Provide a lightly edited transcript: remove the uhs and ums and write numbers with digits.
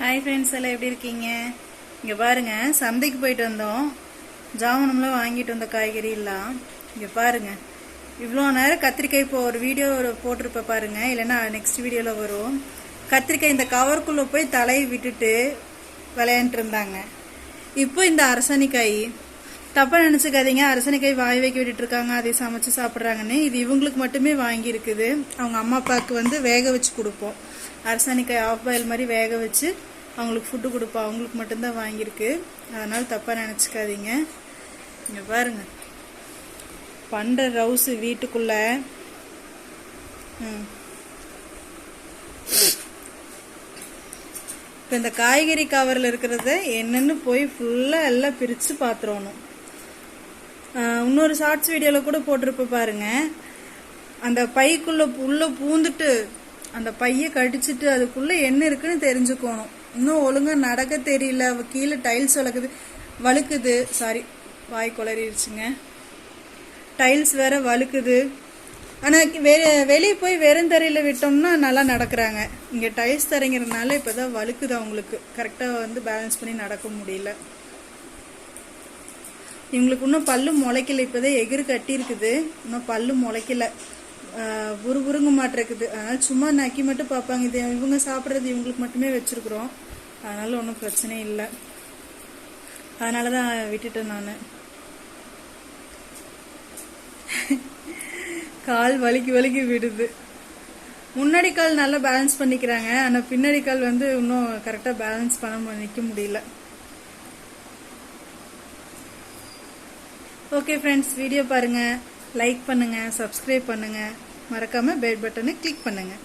Hi friends, எல்லாம் எப்படி இருக்கீங்க? இங்கே பாருங்க, சந்தைக்கு போயிட்டு வந்தோம். ஜாமனம்லாம் வாங்கிட்டு வந்த காய்கறி எல்லாம் இங்கே பாருங்க. இவ்வளோ நேரம் கத்திரிக்காய் இப்போ ஒரு வீடியோ போட்டிருப்ப பாருங்க, இல்லைன்னா நெக்ஸ்ட் வீடியோவில் வரும். கத்திரிக்காய் இந்த கவருக்குள்ளே போய் தலையை விட்டுட்டு விளையாண்டுட்டு இருந்தாங்க. இப்போ இந்த அரசணிக்காய் தப்பா நினச்சிக்காதீங்க, அரசணிக்காய் வாய் வைக்க விட்டுட்டு இருக்காங்க, அதை சமைச்சு சாப்பிட்றாங்கன்னு. இது இவங்களுக்கு மட்டுமே வாங்கி இருக்குது. அவங்க அம்மா அப்பாவுக்கு வேக வச்சு கொடுப்போம். அரசணிக்காய் ஆஃப் பாயில் மாதிரி வேக வச்சு அவங்களுக்கு ஃபுட்டு கொடுப்போம். அவங்களுக்கு மட்டும்தான் வாங்கியிருக்கு, அதனால தப்பாக நினச்சிக்காதீங்க. இங்கே பாருங்க, பண்டை ரவுஸு வீட்டுக்குள்ள. இப்போ இந்த காய்கறி கவரில் இருக்கிறத என்னன்னு போய் ஃபுல்லாக எல்லாம் பிரித்து பார்த்துடணும். இன்னொரு ஷார்ட்ஸ் வீடியோவில் கூட போட்டிருப்ப பாருங்க, அந்த பைக்குள்ளே பூந்துட்டு அந்த பையை கடிச்சிட்டு அதுக்குள்ளே என்ன இருக்குன்னு தெரிஞ்சுக்கணும். இன்னும் ஒழுங்காக நடக்க தெரியல, கீழே டைல்ஸ் வழுக்குது. சாரி, வாய் குளறிடுச்சுங்க. டைல்ஸ் வேற வழுக்குது. ஆனால் வெளியே போய் வெறுந்தரையில் விட்டோம்னா நல்லா நடக்கிறாங்க. இங்கே டைல்ஸ் தரைங்கிறதுனால இப்போ தான் வழுக்குது. அவங்களுக்கு கரெக்டாக பேலன்ஸ் பண்ணி நடக்க முடியல. இவங்களுக்கு இன்னும் பல்லு முளைக்கல, இப்போதான் எகிறு கட்டி இருக்குது, இன்னும் பல்லு முளைக்கல, புருங்க மாட்டிருக்குது. அதனால சும்மா நக்கி மட்டும் பார்ப்பாங்க. இது இவங்க சாப்பிட்றது இவங்களுக்கு மட்டுமே வச்சிருக்கிறோம், அதனால ஒன்றும் பிரச்சனை இல்லை. அதனால தான் விட்டுட்டேன் நான். கால் வலிக்கு விடுது. முன்னாடி கால் நல்லா பேலன்ஸ் பண்ணிக்கிறாங்க, ஆனால் பின்னாடி கால் இன்னும் கரெக்டாக பேலன்ஸ் பண்ண நிற்க முடியல. ஓகே ஃப்ரெண்ட்ஸ், வீடியோ பாருங்க, லைக் பண்ணுங்க, சப்ஸ்கிரைப் பண்ணுங்க, மறக்காம பெல் பட்டனை கிளிக் பண்ணுங்க.